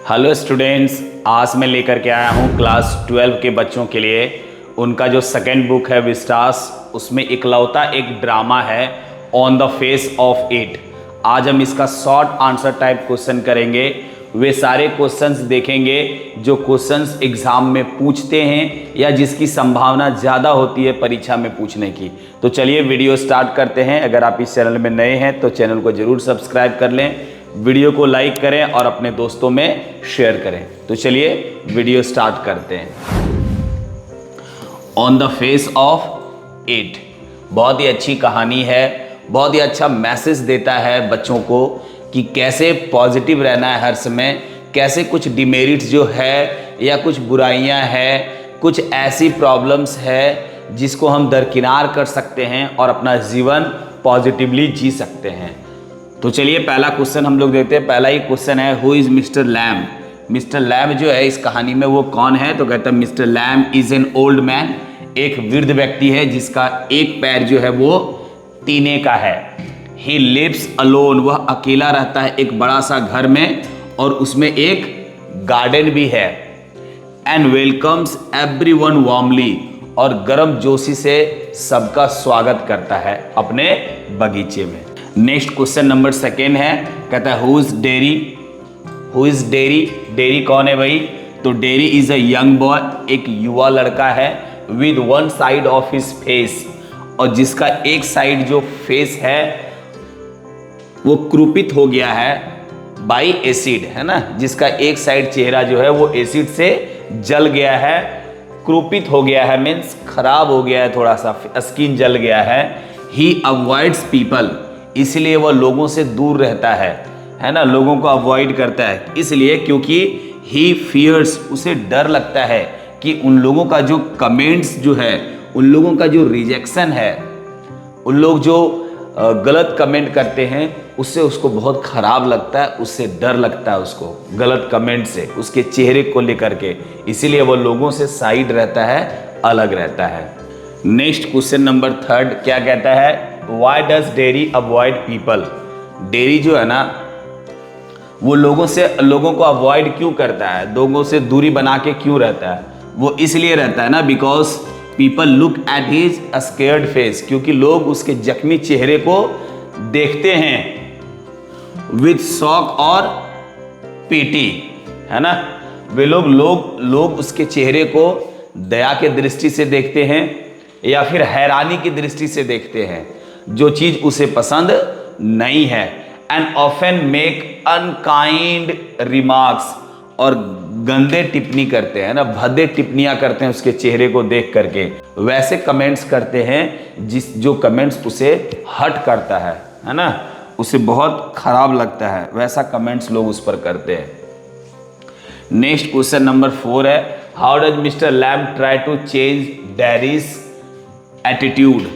Hello students, आज मैं लेकर के आया हूँ क्लास 12 के बच्चों के लिए उनका जो सेकेंड बुक है विस्टास, उसमें इकलौता एक ड्रामा है on the face of it. आज हम इसका शॉर्ट आंसर टाइप क्वेश्चन करेंगे। वे सारे क्वेश्चंस देखेंगे जो क्वेश्चंस एग्जाम में पूछते हैं या जिसकी संभावना ज़्यादा होती है परीक्षा में पूछने की। तो चलिए वीडियो स्टार्ट करते हैं। अगर आप इस चैनल में नए हैं तो चैनल को ज़रूर सब्सक्राइब कर लें, वीडियो को लाइक करें और अपने दोस्तों में शेयर करें। तो चलिए वीडियो स्टार्ट करते हैं। On the face of it बहुत ही अच्छी कहानी है, बहुत ही अच्छा मैसेज देता है बच्चों को कि कैसे पॉजिटिव रहना है हर समय, कैसे कुछ डिमेरिट्स जो है या कुछ बुराइयां हैं, कुछ ऐसी प्रॉब्लम्स है जिसको हम दरकिनार कर सकते हैं और अपना जीवन पॉजिटिवली जी सकते हैं। तो चलिए पहला क्वेश्चन हम लोग देखते हैं। पहला ही क्वेश्चन है, who is mister Lamb. Mister Lamb जो है इस कहानी में वो कौन है? तो कहता है mister Lamb is an old man, एक वृद्ध व्यक्ति है जिसका एक पैर जो है वो टीने का है। ही लिव्स अलोन, वह अकेला रहता है एक बड़ा सा घर में और उसमें एक गार्डन भी है। एंड वेलकम्स एवरीवन वार्मली, और गर्म जोशी से सबका स्वागत करता है अपने बगीचे में। नेक्स्ट क्वेश्चन नंबर सेकेंड है, कहता है who is dairy. Who is dairy, dairy कौन है भाई? तो dairy is a young boy, एक युवा लड़का है, with one side of his face, और जिसका एक साइड जो फेस है वो क्रूपित हो गया है बाई एसिड, है ना, जिसका एक साइड चेहरा जो है वो एसिड से जल गया है, क्रूपित हो गया है, मीन्स खराब हो गया है, थोड़ा सा स्किन जल गया है। ही अवॉइड्स पीपल, इसलिए वह लोगों से दूर रहता है ना, लोगों को अवॉइड करता है इसलिए क्योंकि ही फियर्स, उसे डर लगता है कि उन लोगों का जो कमेंट्स जो है, उन लोगों का जो रिजेक्शन है, उन लोग जो गलत कमेंट करते हैं उससे उसको बहुत खराब लगता है, उससे डर लगता है उसको गलत कमेंट से, उसके चेहरे को लेकर के, इसीलिए वो लोगों से साइड रहता है, अलग रहता है। नेक्स्ट क्वेश्चन नंबर थर्ड क्या कहता है, Why does dairy avoid people. Dairy जो है ना वो लोगों को अवॉइड क्यों करता है, लोगों से दूरी बना के क्यों रहता है? वो इसलिए रहता है ना, because people look at his scared face, क्योंकि लोग उसके जख्मी चेहरे को देखते हैं विद शॉक और पीटी, है ना। वे लोग उसके चेहरे को दया के दृष्टि से देखते हैं या फिर हैरानी की दृष्टि से देखते हैं, जो चीज उसे पसंद नहीं है। And often make unkind remarks, और गंदे टिप्पणी करते हैं ना, भद्दे टिप्पणियां करते हैं उसके चेहरे को देख करके, वैसे कमेंट्स करते हैं जो कमेंट्स उसे हर्ट करता है ना, उसे बहुत खराब लगता है, वैसा कमेंट्स लोग उस पर करते हैं। नेक्स्ट क्वेश्चन नंबर 4 है, how does mister Lamb try to change Derry's attitude.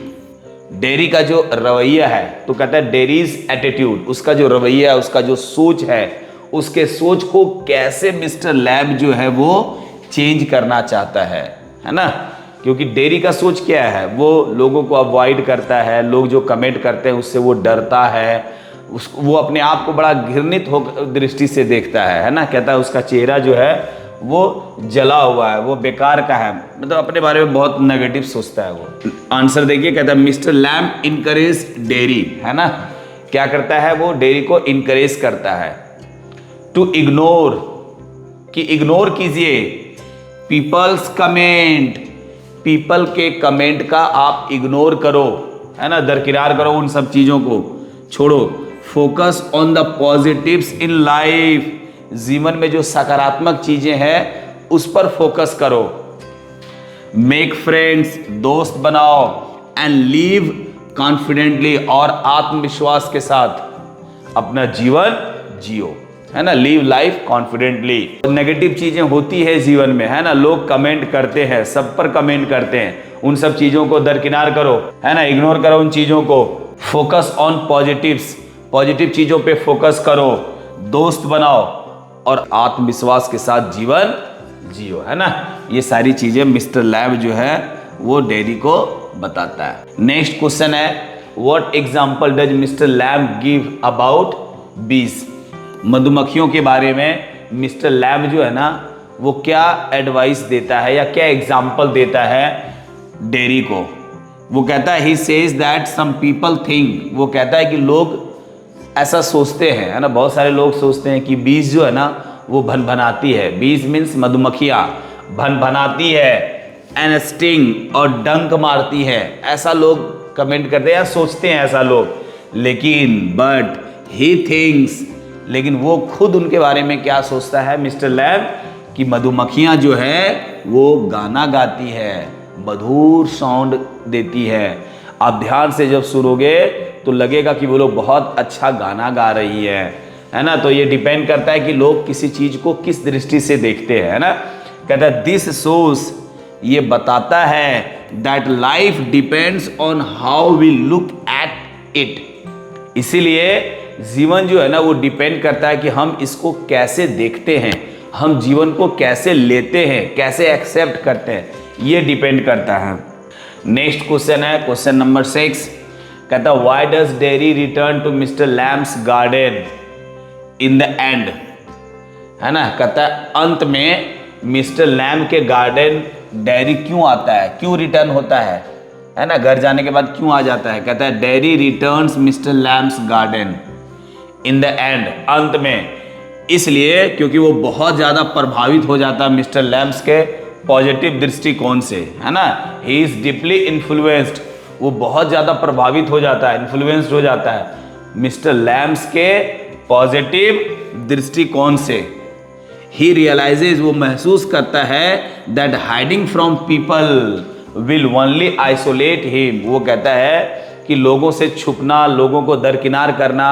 Derry का जो रवैया है, तो कहता है डेरीज एटीट्यूड, उसका जो रवैया है, उसका जो सोच है, उसके सोच को कैसे मिस्टर लैम जो है वो चेंज करना चाहता है ना। क्योंकि डेरी का सोच क्या है, वो लोगों को अवॉइड करता है, लोग जो कमेंट करते हैं उससे वो डरता है, वो अपने आप को बड़ा घृणित हो दृष्टि से देखता है ना। कहता है उसका चेहरा जो है वो जला हुआ है, वो बेकार का है, मतलब अपने बारे में बहुत नेगेटिव सोचता है वो। आंसर देखिए, कहता है मिस्टर लैम इनकरेज डेरी, है ना, क्या करता है वो डेरी को इनकरेज करता है टू इग्नोर, कि इग्नोर कीजिए पीपल्स कमेंट, पीपल के कमेंट का आप इग्नोर करो, है ना, दरकिनार करो, उन सब चीजों को छोड़ो। Focus on the positives in life, जीवन में जो सकारात्मक चीजें हैं उस पर फोकस करो। मेक फ्रेंड्स, दोस्त बनाओ, एंड लीव कॉन्फिडेंटली, और आत्मविश्वास के साथ अपना जीवन जियो, है ना, लीव लाइफ कॉन्फिडेंटली। नेगेटिव चीजें होती है जीवन में, है ना, लोग कमेंट करते हैं, सब पर कमेंट करते हैं, उन सब चीजों को दरकिनार करो, है ना, इग्नोर करो उन चीजों को। फोकस ऑन पॉजिटिव्स, पॉजिटिव चीजों पे फोकस करो, दोस्त बनाओ और आत्मविश्वास के साथ जीवन जियो, है ना। ये सारी चीजें मिस्टर लैम जो है वो डेरी को बताता है। नेक्स्ट क्वेश्चन है, what example does mister Lamb give about bees. मधुमक्खियों के बारे में मिस्टर लैम्ब जो है ना वो क्या एडवाइस देता है या क्या एग्जाम्पल देता है डेयरी को। वो कहता है he says that some people think, वो कहता है कि लोग ऐसा सोचते हैं, है ना, बहुत सारे लोग सोचते हैं कि बीज जो है ना वो भनभनाती है। बीज मीन्स मधुमक्खियाँ भनभनाती है, एंड स्टिंग और डंक मारती है, ऐसा लोग कमेंट करते हैं या सोचते हैं ऐसा लोग। लेकिन बट ही थिंक्स, लेकिन वो खुद उनके बारे में क्या सोचता है मिस्टर लैम्ब, कि मधुमक्खियाँ जो है वो गाना गाती है, मधुर साउंड देती है। आप ध्यान से जब सुनोगे तो लगेगा कि वो लोग बहुत अच्छा गाना गा रही है ना। तो ये डिपेंड करता है कि लोग किसी चीज को किस दृष्टि से देखते हैं, है ना। कहता है दिस शोज, ये बताता है that life depends on how we look at it. इसीलिए जीवन जो है ना वो डिपेंड करता है कि हम इसको कैसे देखते हैं, हम जीवन को कैसे लेते हैं, कैसे एक्सेप्ट करते हैं, ये डिपेंड करता है। नेक्स्ट क्वेश्चन है क्वेश्चन नंबर 6। कहता है why does Derry return to mister Lamb's garden in the end, है ना। कहता है अंत में मिस्टर लैम्ब के गार्डन डेयरी क्यों आता है, क्यों रिटर्न होता है ना, घर जाने के बाद क्यों आ जाता है। कहता है dairy returns mister Lamb's garden in the and, अंत में, इसलिए क्योंकि वो बहुत ज़्यादा प्रभावित हो जाता है मिस्टर लैम्ब्स के पॉजिटिव दृष्टिकोण से, है ना। ही इज डीपली इन्फ्लुएंस्ड, वो बहुत ज़्यादा प्रभावित हो जाता है, इन्फ्लुएंस्ड हो जाता है मिस्टर लैम्ब्स के पॉजिटिव दृष्टिकोण से। ही रियलाइजेज, वो महसूस करता है that hiding from people will only isolate him, वो कहता है कि लोगों से छुपना, लोगों को दरकिनार करना,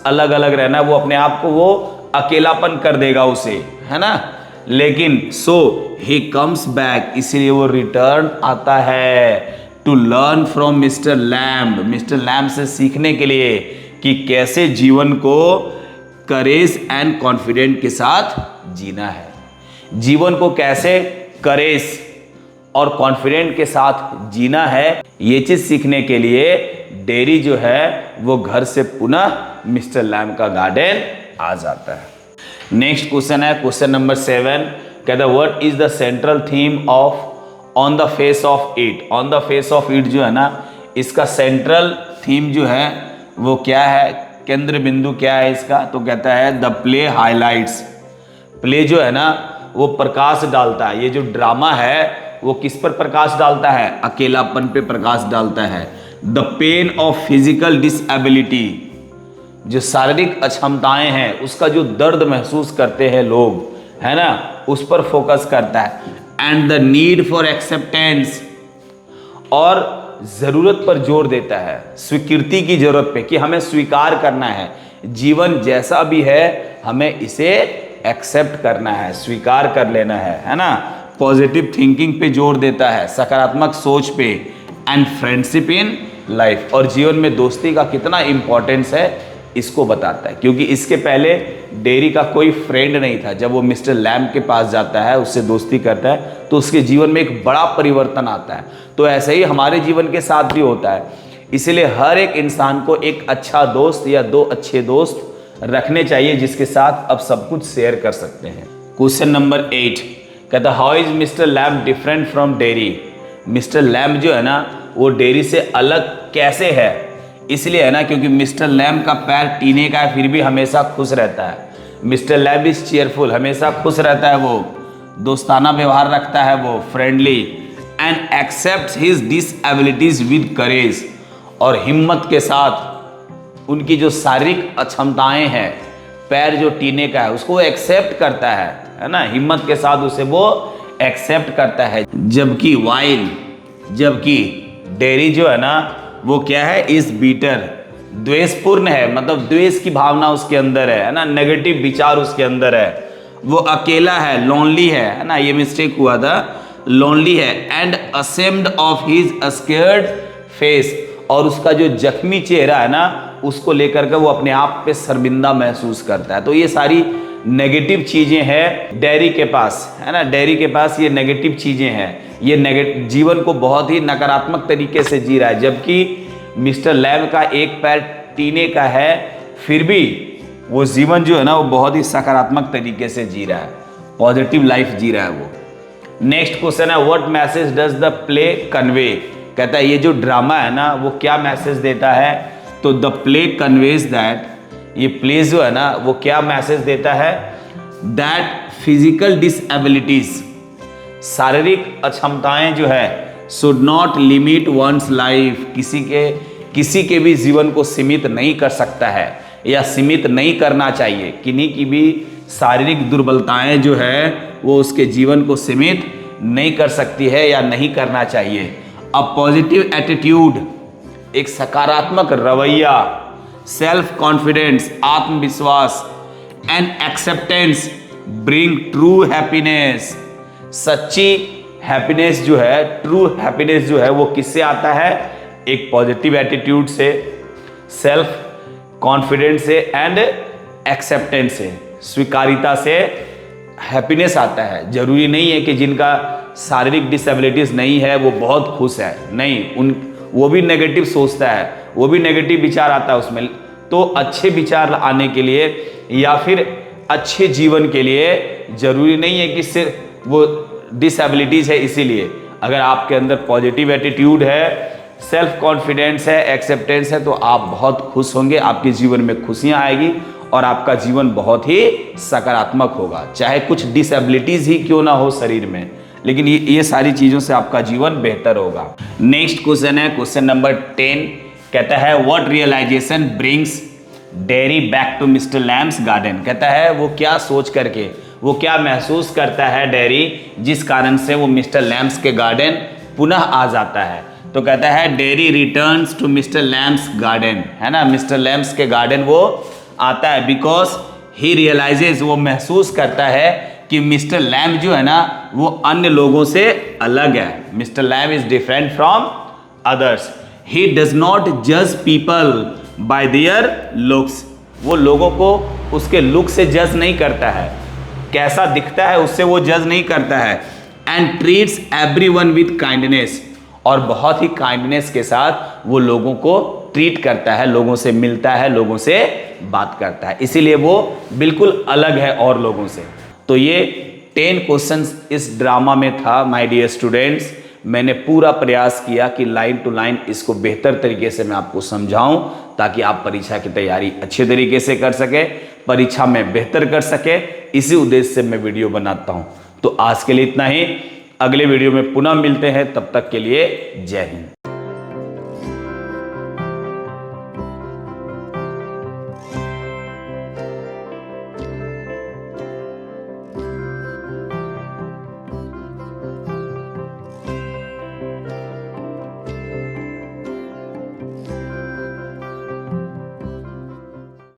अलग अलग रहना, वो अपने आप को वो अकेलापन कर देगा उसे, है ना। लेकिन सो ही कम्स बैक, इसलिए वो रिटर्न आता है to learn from mister Lamb, mister Lamb से सीखने के लिए कि कैसे जीवन को करेज एंड कॉन्फिडेंट के साथ जीना है। जीवन को कैसे करेज और कॉन्फिडेंट के साथ जीना है, ये चीज सीखने के लिए डेयरी जो है वो घर से पुनः मिस्टर लैम्ब का गार्डन आ जाता है। नेक्स्ट क्वेश्चन है क्वेश्चन नंबर 7। कहता है what is the central theme of on the face of it. On the face of it जो है ना, इसका सेंट्रल थीम जो है वो क्या है, केंद्र बिंदु क्या है इसका। तो कहता है द प्ले हाईलाइट्स, प्ले जो है ना वो प्रकाश डालता है, ये जो ड्रामा है वो किस पर प्रकाश डालता है, अकेलापन पे प्रकाश डालता है। The pain of physical disability, जो शारीरिक अक्षमताएं हैं उसका जो दर्द महसूस करते हैं लोग, है ना, उस पर फोकस करता है। And the need for acceptance, और जरूरत पर जोर देता है, स्वीकृति की जरूरत पे, कि हमें स्वीकार करना है, जीवन जैसा भी है हमें इसे एक्सेप्ट करना है, स्वीकार कर लेना है ना। पॉजिटिव थिंकिंग पे जोर देता है, सकारात्मक सोच पे। एंड फ्रेंडशिप इन लाइफ, और जीवन में दोस्ती का कितना इंपॉर्टेंस है इसको बताता है, क्योंकि इसके पहले डेयरी का कोई फ्रेंड नहीं था। जब वो मिस्टर लैम्ब के पास जाता है, उससे दोस्ती करता है, तो उसके जीवन में एक बड़ा परिवर्तन आता है। तो ऐसे ही हमारे जीवन के साथ भी होता है। इसलिए हर एक इंसान को एक अच्छा दोस्त या 2 अच्छे दोस्त रखने चाहिए जिसके साथ अब सब कुछ शेयर कर सकते हैं। क्वेश्चन नंबर 8 कहता है how is mister lamb different from dairy. Mister lamb जो है ना वो डेयरी से अलग कैसे है, इसलिए है ना क्योंकि मिस्टर लैम्ब का पैर टीने का है, फिर भी हमेशा खुश रहता है। मिस्टर लैम्ब इज चीयरफुल, हमेशा खुश रहता है, वो दोस्ताना व्यवहार रखता है, वो friendly. And accept his disabilities with courage, और हिम्मत के साथ उनकी जो शारीरिक अक्षमताएं हैं, पैर जो टीने का है उसको एक्सेप्ट करता है ना, हिम्मत के साथ उसे वो एक्सेप्ट करता है। जबकि डेयरी जो है ना वो क्या है, इस बीटर, द्वेषपूर्ण है, मतलब द्वेष की भावना उसके अंदर है ना, नेगेटिव विचार उसके अंदर है, वो अकेला है, लोनली है ना, ये मिस्टेक हुआ था, लोनली है। And ashamed of his scared face, और उसका जो जख्मी चेहरा है ना उसको लेकर के वो अपने आप पे शर्मिंदा महसूस करता है। तो ये सारी नेगेटिव चीजें हैं डेयरी के पास, है ना, डेयरी के पास ये नेगेटिव चीजें हैं, ये नेगेटिव जीवन को बहुत ही नकारात्मक तरीके से जी रहा है। जबकि मिस्टर लैम्ब का एक पैर टीने का है, फिर भी वो जीवन जो है ना वो बहुत ही सकारात्मक तरीके से जी रहा है, पॉजिटिव लाइफ जी रहा है वो। नेक्स्ट क्वेश्चन है what message does the play convey. कहता है ये जो ड्रामा है ना वो क्या मैसेज देता है, तो द प्ले कन्वेज दैट, ये प्ले जो है ना वो क्या मैसेज देता है, दैट फिजिकल डिसएबिलिटीज, शारीरिक अक्षमताएं जो है, should not limit one's life, किसी के भी जीवन को सीमित नहीं कर सकता है या सीमित नहीं करना चाहिए। किन्हीं की भी शारीरिक दुर्बलताएं जो है वो उसके जीवन को सीमित नहीं कर सकती है या नहीं करना चाहिए। अ पॉजिटिव एटीट्यूड, एक सकारात्मक रवैया, सेल्फ कॉन्फिडेंस, आत्मविश्वास and acceptance bring true happiness. सच्ची हैप्पीनेस जो है, ट्रू हैप्पीनेस जो है वो किससे आता है, एक पॉजिटिव एटीट्यूड से, सेल्फ कॉन्फिडेंस से एंड एक्सेप्टेंस से, स्वीकारिता से हैप्पीनेस आता है। जरूरी नहीं है कि जिनका शारीरिक डिसेबिलिटीज नहीं है वो बहुत खुश है, नहीं, वो भी नेगेटिव सोचता है, वो भी नेगेटिव विचार आता है उसमें। तो अच्छे विचार आने के लिए या फिर अच्छे जीवन के लिए जरूरी नहीं है कि सिर्फ वो डिसेबिलिटीज है। इसीलिए अगर आपके अंदर पॉजिटिव एटीट्यूड है, सेल्फ कॉन्फिडेंस है, एक्सेप्टेंस है, तो आप बहुत खुश होंगे, आपके जीवन में खुशियां आएगी और आपका जीवन बहुत ही सकारात्मक होगा, चाहे कुछ डिसेबिलिटीज ही क्यों ना हो शरीर में, लेकिन ये सारी चीजों से आपका जीवन बेहतर होगा। नेक्स्ट क्वेश्चन है क्वेश्चन नंबर 10। कहता है what realisation brings Derry back to mister Lamb's garden. कहता है वो क्या सोच करके, वो क्या महसूस करता है डेरी, जिस कारण से वो मिस्टर लैम्स के गार्डन पुनः आ जाता है। तो कहता है Derry returns to mister Lamb's garden, है ना, मिस्टर लैम्स के गार्डन वो आता है बिकॉज ही रियलाइजेज, वो महसूस करता है कि मिस्टर लैम जो है ना वो अन्य लोगों से अलग है। Mister Lamb is different from others. He does not जज पीपल बाय देयर लुक्स, वो लोगों को उसके लुक से जज नहीं करता है, कैसा दिखता है उससे वो जज नहीं करता है। And treats everyone with kindness, और बहुत ही काइंडनेस के साथ वो लोगों को ट्रीट करता है, लोगों से मिलता है, लोगों से बात करता है, इसीलिए वो बिल्कुल अलग है और लोगों से। तो ये 10 क्वेश्चंस इस ड्रामा में था माय डियर स्टूडेंट्स। मैंने पूरा प्रयास किया कि लाइन टू लाइन इसको बेहतर तरीके से मैं आपको समझाऊं ताकि आप परीक्षा की तैयारी अच्छे तरीके से कर सके, परीक्षा में बेहतर कर सके। इसी उद्देश्य से मैं वीडियो बनाता हूं। तो आज के लिए इतना ही, अगले वीडियो में पुनः मिलते हैं, तब तक के लिए जय हिंद।